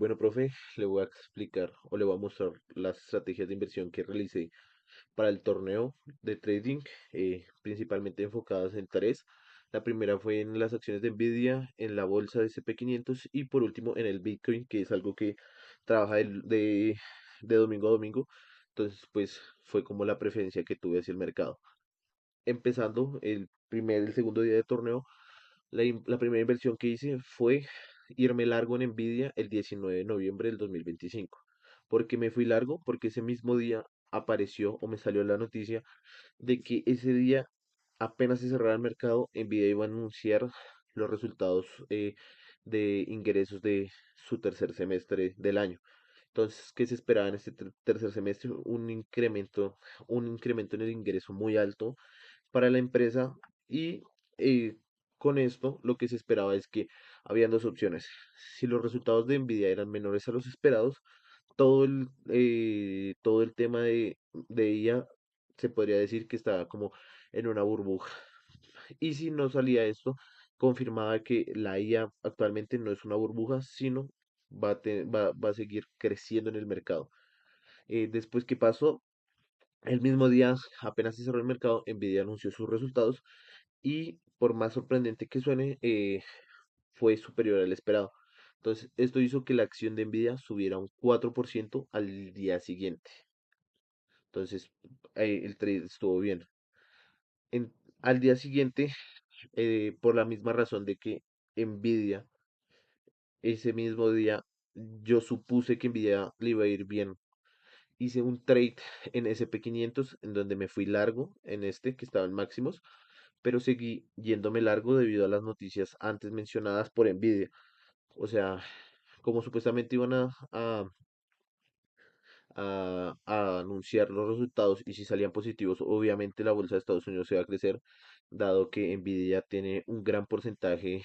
Bueno, profe, le voy a explicar o le voy a mostrar las estrategias de inversión que realicé para el torneo de trading, principalmente enfocadas en tres. La primera fue en las acciones de Nvidia, en la bolsa de SP500 y por último en el Bitcoin, que es algo que trabaja de domingo a domingo. Entonces, pues fue como la preferencia que tuve hacia el mercado. Empezando el segundo día de torneo, la primera inversión que hice fue irme largo en Nvidia el 19 de noviembre del 2025. ¿Por qué me fui largo? Porque ese mismo día apareció o me salió la noticia de que ese día, apenas se cerrara el mercado, Nvidia iba a anunciar los resultados de ingresos de su tercer semestre del año. Entonces, ¿qué se esperaba en este tercer semestre? Un incremento en el ingreso muy alto para la empresa y con esto lo que se esperaba es que habían dos opciones. Si los resultados de Nvidia eran menores a los esperados, todo el tema de IA se podría decir que estaba como en una burbuja. Y si no salía esto, confirmaba que la IA actualmente no es una burbuja, sino va a seguir creciendo en el mercado. Después, ¿qué pasó? El mismo día, apenas se cerró el mercado, Nvidia anunció sus resultados y por más sorprendente que suene, fue superior al esperado. Entonces, esto hizo que la acción de Nvidia subiera un 4% al día siguiente. Entonces, el trade estuvo bien. En- Al día siguiente, por la misma razón de que Nvidia, ese mismo día, yo supuse que Nvidia le iba a ir bien. Hice un trade en SP500 en donde me fui largo en este que estaba en máximos, pero seguí yéndome largo debido a las noticias antes mencionadas por Nvidia. O sea, como supuestamente iban a anunciar los resultados y si salían positivos, obviamente la bolsa de Estados Unidos se va a crecer, dado que Nvidia tiene un gran porcentaje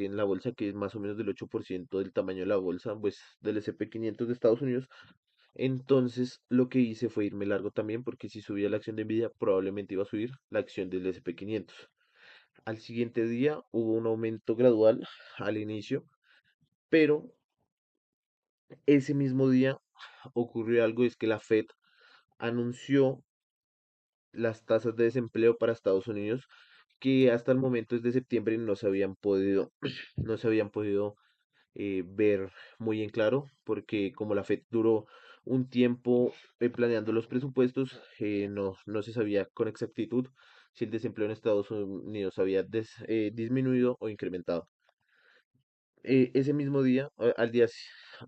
en la bolsa, que es más o menos del 8% del tamaño de la bolsa, pues del SP500 de Estados Unidos. Entonces, lo que hice fue irme largo también, porque si subía la acción de Nvidia, probablemente iba a subir la acción del SP500. Al siguiente día hubo un aumento gradual al inicio, pero ese mismo día ocurrió algo, es que la Fed anunció las tasas de desempleo para Estados Unidos, que hasta el momento desde septiembre no se habían podido, no se habían podido ver muy en claro, porque como la Fed duró un tiempo planeando los presupuestos, no se sabía con exactitud si el desempleo en Estados Unidos había disminuido o incrementado. Ese mismo día,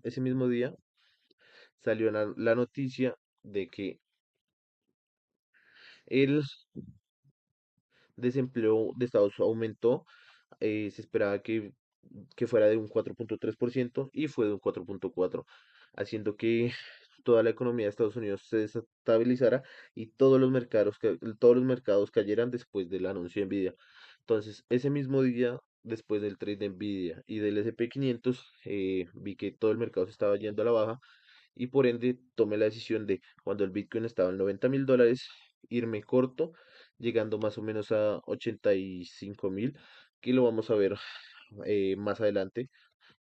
ese mismo día salió la noticia de que el desempleo de Estados aumentó. Se esperaba que fuera de un 4,3% y fue de un 4,4%, haciendo que toda la economía de Estados Unidos se desestabilizara y todos los mercados cayeran después del anuncio de Nvidia. Entonces, ese mismo día, después del trade de Nvidia y del SP500, vi que todo el mercado se estaba yendo a la baja y por ende tomé la decisión de, cuando el Bitcoin estaba en $90.000, irme corto, llegando más o menos a 85.000, que lo vamos a ver más adelante,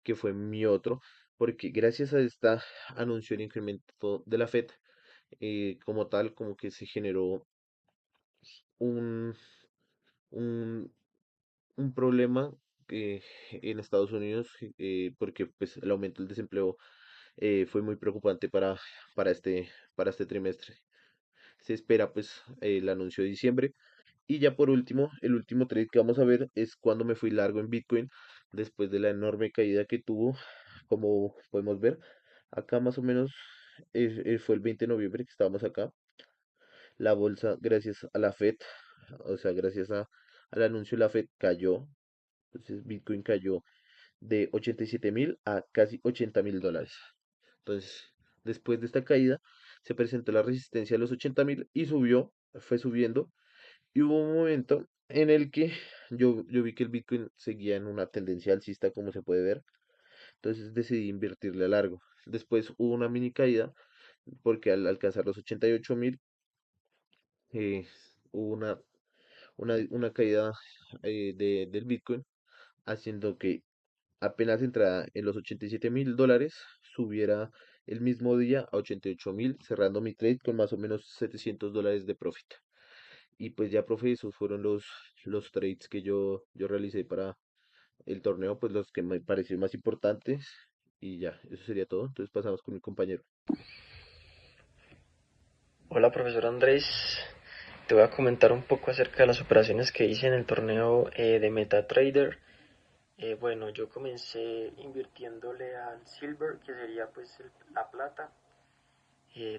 que fue mi otro, porque gracias a esta anuncio del incremento de la Fed, como tal, como que se generó un, un, un problema en Estados Unidos, porque pues el aumento del desempleo fue muy preocupante para este trimestre. Se espera pues el anuncio de diciembre. Y ya por último, el último trade que vamos a ver es cuando me fui largo en Bitcoin después de la enorme caída que tuvo, como podemos ver. Acá más o menos fue el 20 de noviembre que estábamos acá. La bolsa, gracias a la Fed, o sea, al anuncio de la Fed cayó. Entonces Bitcoin cayó de 87.000 a casi $80.000. Entonces, después de esta caída, se presentó la resistencia a los 80.000 y fue subiendo. Y hubo un momento en el que yo vi que el Bitcoin seguía en una tendencia alcista, como se puede ver. Entonces decidí invertirle a largo. Después hubo una mini caída, porque al alcanzar los 88.000, eh, hubo una caída del Bitcoin, haciendo que apenas entrada en los $87.000, subiera el mismo día a 88.000, cerrando mi trade con más o menos $700 de profit. Y pues ya, profe, esos fueron los trades que yo realicé para el torneo, pues los que me parecieron más importantes. Y ya, eso sería todo. Entonces pasamos con mi compañero. Hola, profesor Andrés. Te voy a comentar un poco acerca de las operaciones que hice en el torneo de MetaTrader. Bueno, yo comencé invirtiéndole al Silver, que sería pues la plata,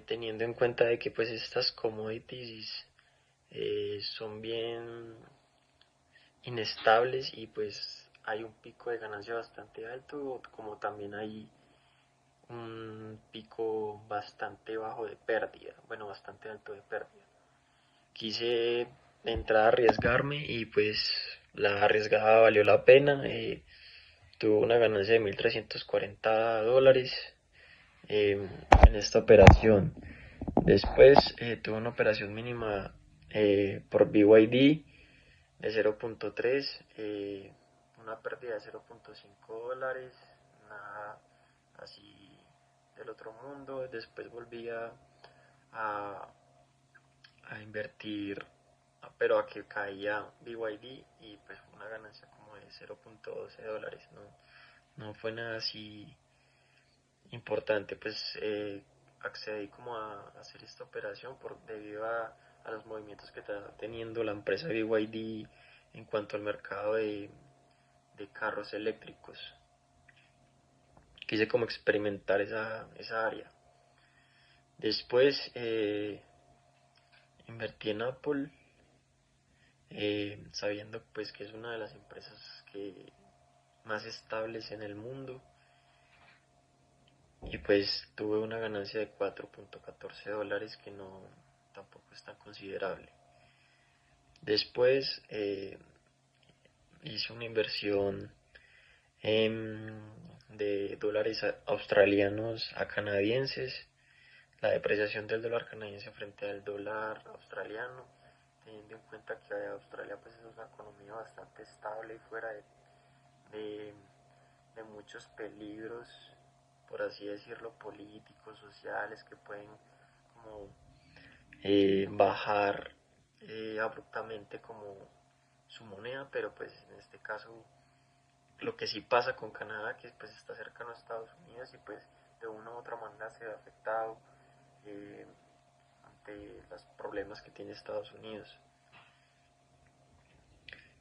teniendo en cuenta de que pues estas commodities son bien inestables y pues hay un pico de ganancia bastante alto, como también hay un pico bastante bajo de pérdida, bueno, bastante alto de pérdida. Quise entrar a arriesgarme y pues la arriesgada valió la pena. Tuvo una ganancia de $1.340 eh, en esta operación. Después tuve una operación mínima por BYD de 0.3, una pérdida de $0.5, nada así del otro mundo. Después volví a, a invertir, pero a que caía BYD y pues fue una ganancia como de $0.12. No fue nada así importante, pues accedí como a hacer esta operación debido a los movimientos que está teniendo la empresa BYD en cuanto al mercado de carros eléctricos. Quise como experimentar esa área. Después invertí en Apple, sabiendo pues que es una de las empresas que más estables en el mundo, y pues tuve una ganancia de $4.14 que no tampoco es tan considerable. Después hice una inversión de dólares australianos a canadienses. La depreciación del dólar canadiense frente al dólar australiano, teniendo en cuenta que Australia pues es una economía bastante estable y fuera de, de muchos peligros, por así decirlo, políticos, sociales, que pueden como bajar abruptamente como su moneda, pero pues en este caso lo que sí pasa con Canadá, que pues está cercano a Estados Unidos y pues de una u otra manera se ve afectado eh, ante los problemas que tiene Estados Unidos.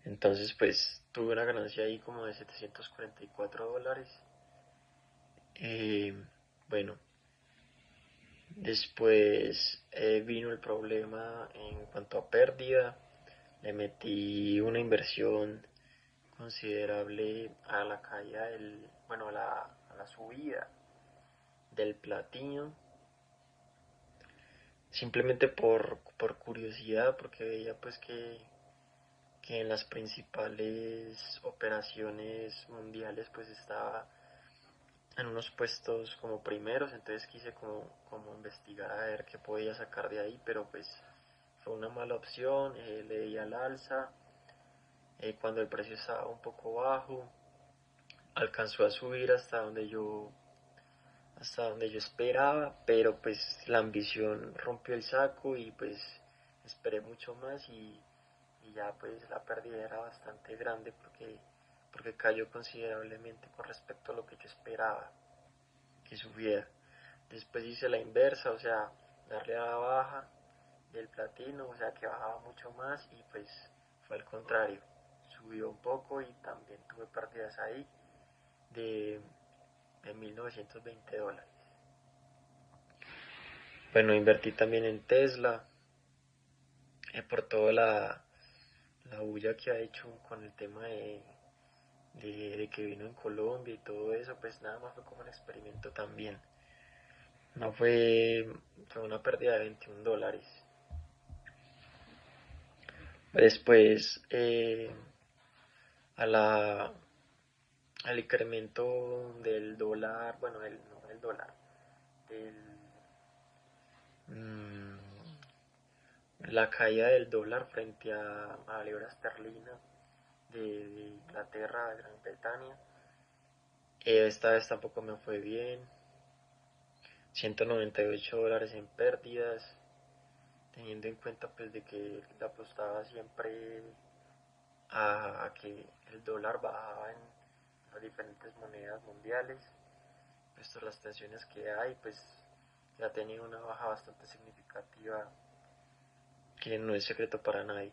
Entonces pues tuve una ganancia ahí como de $744. Eh, bueno, después vino el problema en cuanto a pérdida. Le metí una inversión considerable a la caída bueno, a la subida del platino, simplemente por curiosidad, porque veía pues que en las principales operaciones mundiales pues estaba en unos puestos como primeros, entonces quise como investigar a ver qué podía sacar de ahí, pero pues fue una mala opción. Le di al alza cuando el precio estaba un poco bajo, alcanzó a subir hasta donde yo esperaba, pero pues la ambición rompió el saco y pues esperé mucho más y ya pues la pérdida era bastante grande porque cayó considerablemente con respecto a lo que yo esperaba que subiera. Después hice la inversa, o sea, darle a la baja del platino, o sea que bajaba mucho más y pues fue al contrario, subió un poco y también tuve pérdidas ahí de, de $1.920. Bueno, invertí también en Tesla, por toda la bulla que ha hecho con el tema de que vino en Colombia y todo eso, pues nada más fue como un experimento también. No fue una pérdida de $21. Después, a la, al incremento del dólar, bueno, no del dólar, del, mm, la caída del dólar frente a la libra esterlina de Inglaterra, de Gran Bretaña, Esta vez tampoco me fue bien. $198 en pérdidas, teniendo en cuenta pues de que le apostaba siempre a que el dólar bajaba en las diferentes monedas mundiales. Pues por las tensiones que hay, pues ya ha tenido una baja bastante significativa que no es secreto para nadie.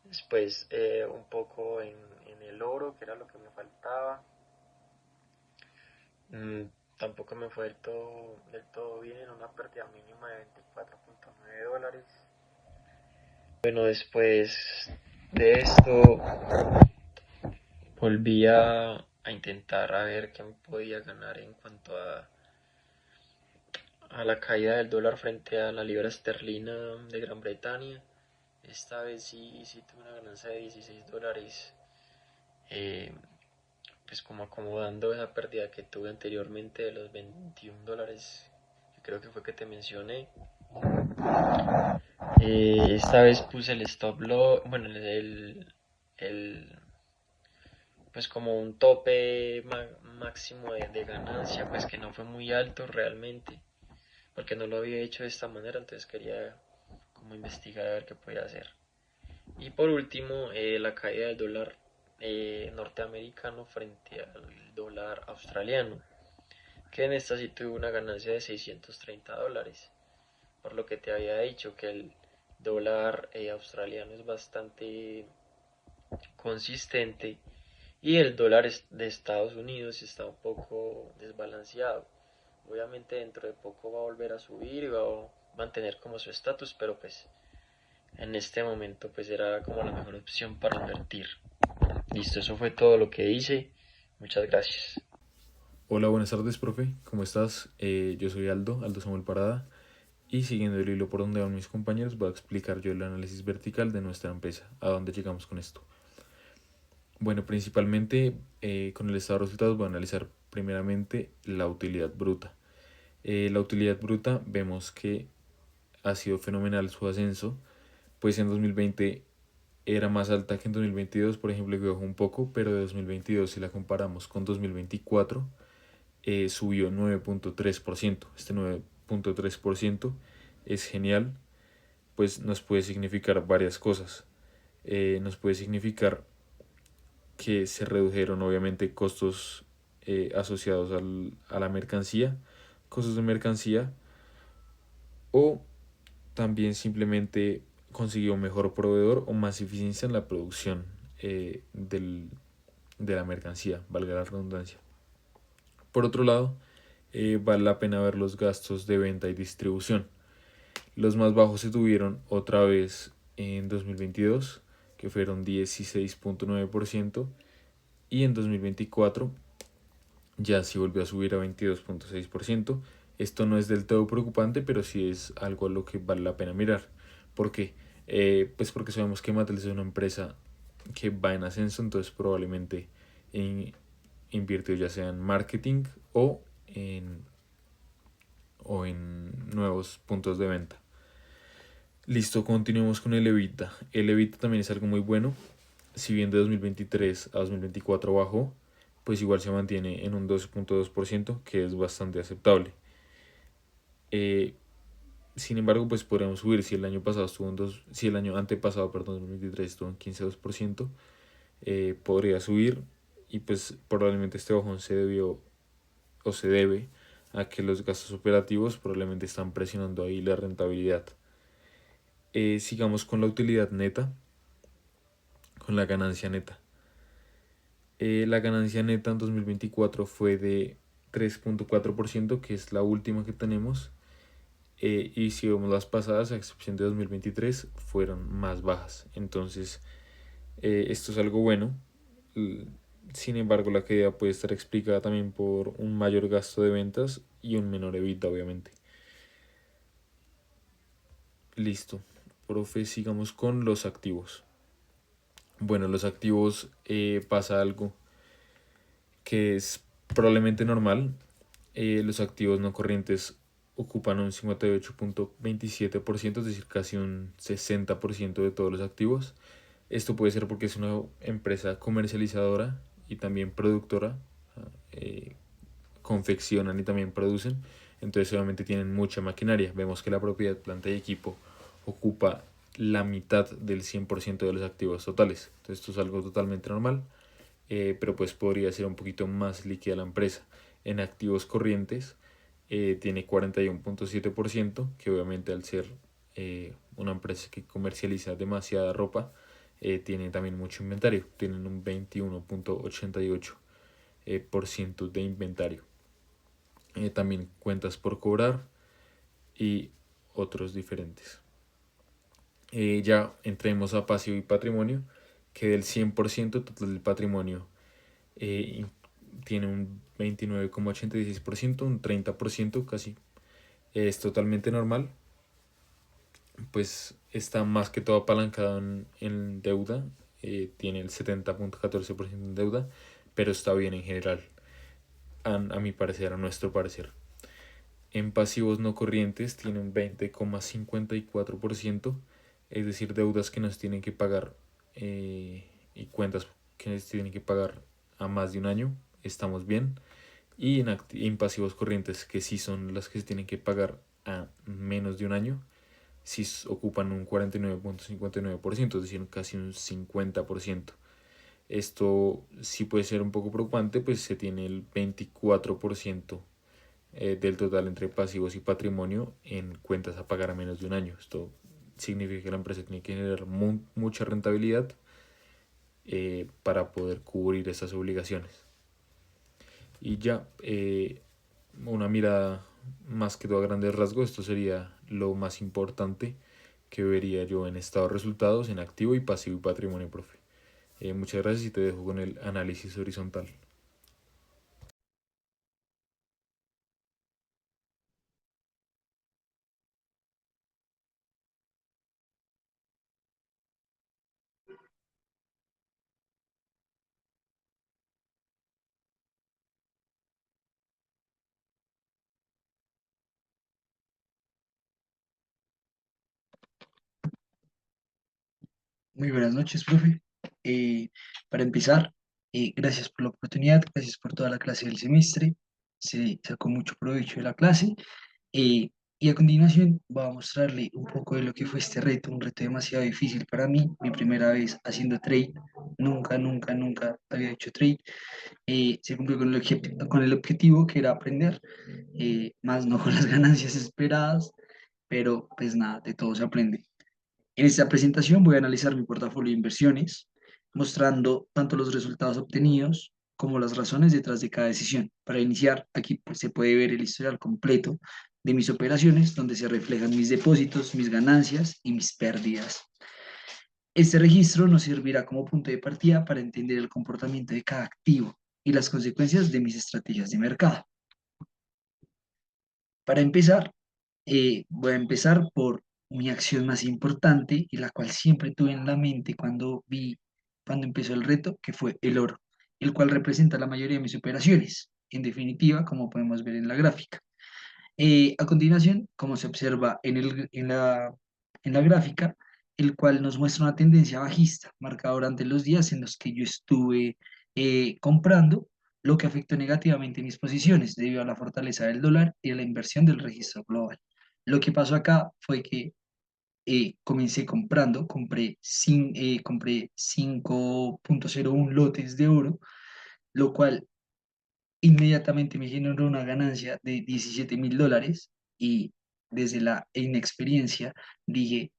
Después un poco en el oro, que era lo que me faltaba. Mm, Tampoco me fue del todo bien, una pérdida mínima de $24.9. Bueno, después de esto volví a intentar a ver qué me podía ganar en cuanto a la caída del dólar frente a la libra esterlina de Gran Bretaña. Esta vez sí tuve una ganancia de $16, eh, pues como acomodando esa pérdida que tuve anteriormente de los $21, que creo que fue que te mencioné. Esta vez puse el stop loss, bueno, el pues como un tope máximo de ganancia, pues que no fue muy alto realmente, porque no lo había hecho de esta manera, entonces quería como investigar a ver qué podía hacer. Y por último, la caída del dólar norteamericano frente al dólar australiano, que en esta sí tuvo una ganancia de $630, por lo que te había dicho que el dólar australiano es bastante consistente y el dólar de Estados Unidos está un poco desbalanceado. Obviamente dentro de poco va a volver a subir y va a mantener como su estatus, pero pues en este momento pues era como la mejor opción para invertir. Listo, eso fue todo lo que hice. Muchas gracias. Hola, buenas tardes, profe. ¿Cómo estás? Yo soy Aldo Samuel Parada. Y siguiendo el hilo por donde van mis compañeros, voy a explicar yo el análisis vertical de nuestra empresa, a dónde llegamos con esto. Bueno, principalmente con el estado de resultados voy a analizar primeramente la utilidad bruta. La utilidad bruta vemos que ha sido fenomenal su ascenso, pues en 2020 era más alta que en 2022, por ejemplo, que bajó un poco, pero de 2022 si la comparamos con 2024 subió 9.3%. Este 9.3% es genial, pues nos puede significar varias cosas. Nos puede significar que se redujeron obviamente costos asociados a la mercancía, costos de mercancía, o también simplemente consiguió un mejor proveedor o más eficiencia en la producción de la mercancía, valga la redundancia. Por otro lado, vale la pena ver los gastos de venta y distribución. Los más bajos se tuvieron otra vez en 2022, que fueron 16.9%, y en 2024 ya sí volvió a subir a 22.6%. Esto no es del todo preocupante, pero sí es algo a lo que vale la pena mirar. ¿Por qué? Pues porque sabemos que Mattel es una empresa que va en ascenso, entonces probablemente invirtió ya sea en marketing en, o en nuevos puntos de venta. Listo, continuemos con el EBITDA. El EBITDA también es algo muy bueno. Si bien de 2023 a 2024 bajó, pues igual se mantiene en un 12.2%, que es bastante aceptable. Sin embargo, pues podríamos subir si el año pasado estuvo en si el año antepasado, perdón, 2023 estuvo en 15.2%, podría subir y pues probablemente este bajón se debió o se debe a que los gastos operativos probablemente están presionando ahí la rentabilidad. Sigamos con la utilidad neta, con la ganancia neta. La ganancia neta en 2024 fue de 3.4%, que es la última que tenemos. Y si vemos las pasadas, a excepción de 2023, fueron más bajas. Entonces, esto es algo bueno. Sin embargo, la caída puede estar explicada también por un mayor gasto de ventas y un menor EBITDA, obviamente. Listo. Profe, sigamos con los activos. Bueno, los activos pasa algo que es probablemente normal. Los activos no corrientes ocupan un 58.27%, es decir, casi un 60% de todos los activos. Esto puede ser porque es una empresa comercializadora y también productora confeccionan y también producen. Entonces obviamente tienen mucha maquinaria. Vemos que la propiedad, planta y equipo ocupa la mitad del 100% de los activos totales. Entonces esto es algo totalmente normal, pero pues podría ser un poquito más líquida la empresa. En activos corrientes tiene 41.7%, que obviamente al ser una empresa que comercializa demasiada ropa, tiene también mucho inventario, tienen un 21.88% de inventario. También cuentas por cobrar y otros diferentes. Ya entremos a pasivo y patrimonio, que del 100% total del patrimonio eh, tiene un 29,86%, un 30% casi. Es totalmente normal, pues está más que todo apalancado en deuda, tiene el 70.14% en deuda, pero está bien en general, a mi parecer, a nuestro parecer. En pasivos no corrientes tiene un 20,54%, es decir, deudas que nos tienen que pagar y cuentas que nos tienen que pagar a más de un año, estamos bien. Y en pasivos corrientes, que sí son las que se tienen que pagar a menos de un año, sí ocupan un 49,59%, es decir, casi un 50%. Esto sí puede ser un poco preocupante, pues se tiene el 24% del total entre pasivos y patrimonio en cuentas a pagar a menos de un año. Esto significa que la empresa tiene que generar mucha rentabilidad para poder cubrir esas obligaciones. Y ya, una mirada más que todo a grandes rasgos, esto sería lo más importante que vería yo en estado de resultados, en activo y pasivo y patrimonio, profe. Muchas gracias y te dejo con el análisis horizontal. Muy buenas noches, profe. Eh, para empezar, gracias por la oportunidad, gracias por toda la clase del semestre. Se sacó mucho provecho de la clase. Eh, y a continuación voy a mostrarle un poco de lo que fue este reto, un reto demasiado difícil para mí, mi primera vez haciendo trade. Nunca, nunca, nunca había hecho trade. Se cumplió con el objetivo que era aprender, más no con las ganancias esperadas, pero pues nada, de todo se aprende. En esta presentación voy a analizar mi portafolio de inversiones, mostrando tanto los resultados obtenidos como las razones detrás de cada decisión. Para iniciar, aquí pues, se puede ver el historial completo de mis operaciones, donde se reflejan mis depósitos, mis ganancias y mis pérdidas. Este registro nos servirá como punto de partida para entender el comportamiento de cada activo y las consecuencias de mis estrategias de mercado. Para empezar, voy a empezar por mi acción más importante y la cual siempre tuve en la mente cuando empezó el reto, que fue el oro, el cual representa la mayoría de mis operaciones. En definitiva, como podemos ver en la gráfica. A continuación, como se observa en la gráfica, el cual nos muestra una tendencia bajista marcada durante los días en los que yo estuve comprando, lo que afectó negativamente mis posiciones debido a la fortaleza del dólar y a la inversión del registro global. Lo que pasó acá fue que comencé comprando, compré 5,01 lotes de oro, lo cual inmediatamente me generó una ganancia de $17,000 y desde la inexperiencia dije,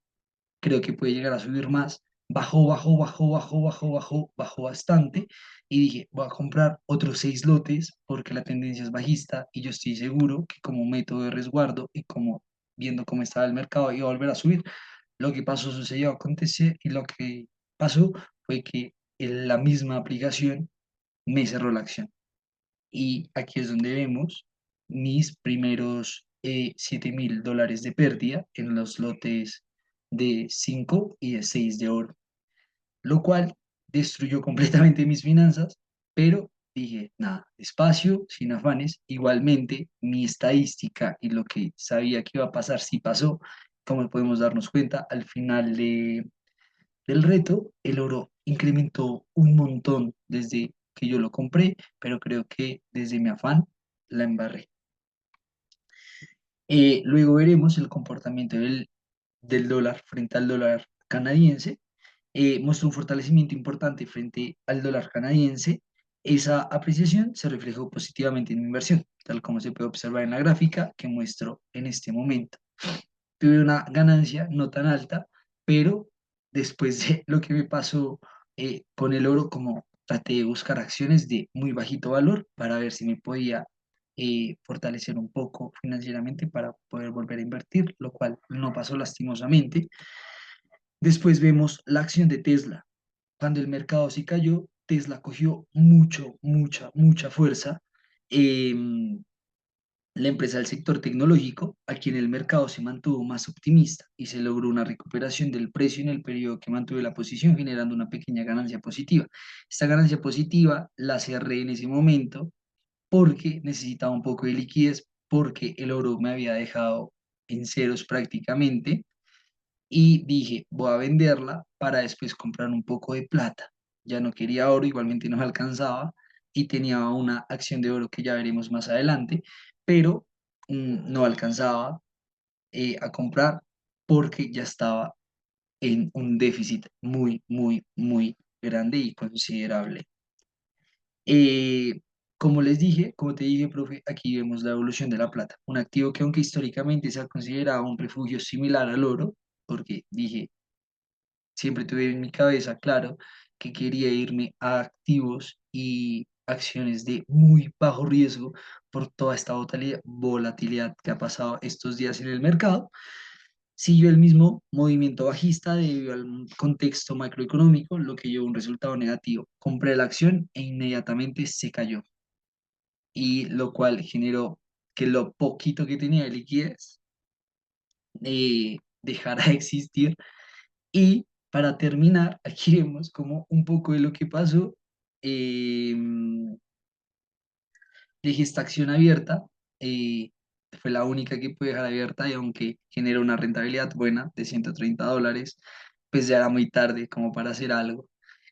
creo que puede llegar a subir más. Bajó, bajó, bajó, bajó, bajó, bajó, bajó bastante y dije, voy a comprar otros 6 lotes porque la tendencia es bajista y yo estoy seguro que como método de resguardo y como viendo cómo estaba el mercado iba a volver a subir. Lo que pasó sucedió, acontecer y lo que pasó fue que en la misma aplicación me cerró la acción. Y aquí es donde vemos mis primeros $7,000 de pérdida en los lotes de 5 y de 6 de oro, lo cual destruyó completamente mis finanzas, pero dije, nada, despacio, sin afanes. Igualmente, mi estadística y lo que sabía que iba a pasar, sí pasó. Como podemos darnos cuenta, al final del reto, el oro incrementó un montón desde que yo lo compré, pero creo que desde mi afán la embarré. Luego veremos el comportamiento del dólar frente al dólar canadiense. Mostró un fortalecimiento importante frente al dólar canadiense. Esa apreciación se reflejó positivamente en mi inversión, tal como se puede observar en la gráfica que muestro en este momento. Tuve una ganancia no tan alta, pero después de lo que me pasó con el oro, como traté de buscar acciones de muy bajito valor para ver si me podía fortalecer un poco financieramente para poder volver a invertir, lo cual no pasó lastimosamente. Después vemos la acción de Tesla. Cuando el mercado se cayó, Tesla cogió mucha fuerza. Em, la empresa del sector tecnológico, aquí en el mercado se mantuvo más optimista y se logró una recuperación del precio en el periodo que mantuve la posición, generando una pequeña ganancia positiva. Esta ganancia positiva la cerré en ese momento porque necesitaba un poco de liquidez, porque el oro me había dejado en ceros prácticamente y dije, voy a venderla para después comprar un poco de plata. Ya no quería oro, igualmente no me alcanzaba y tenía una acción de oro que ya veremos más adelante, pero no alcanzaba a comprar porque ya estaba en un déficit muy grande y considerable. Eh, como les dije, como te dije, profe, aquí vemos la evolución de la plata, un activo que aunque históricamente se ha considerado un refugio similar al oro, porque dije, siempre tuve en mi cabeza claro que quería irme a activos y acciones de muy bajo riesgo por toda esta volatilidad que ha pasado estos días en el mercado. Siguió el mismo movimiento bajista debido al contexto macroeconómico, lo que llevó a un resultado negativo. Compré la acción e inmediatamente se cayó, y lo cual generó que lo poquito que tenía de liquidez dejara de existir. Y para terminar, aquí vemos como un poco de lo que pasó. Eh, Dejé esta acción abierta, eh, fue la única que pude dejar abierta y aunque generó una rentabilidad buena de $130, pues ya era muy tarde como para hacer algo.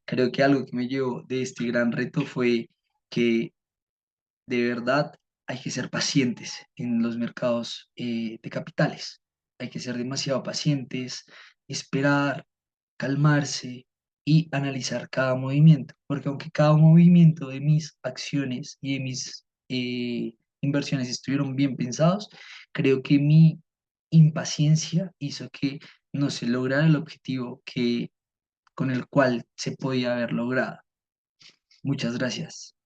Creo que algo que me llevó de este gran reto fue que de verdad hay que ser pacientes en los mercados de capitales. Hay que ser demasiado pacientes, esperar, calmarse y analizar cada movimiento, porque aunque cada movimiento de mis acciones y de mis inversiones estuvieron bien pensados, creo que mi impaciencia hizo que no se lograra el objetivo con el cual se podía haber logrado. Muchas gracias.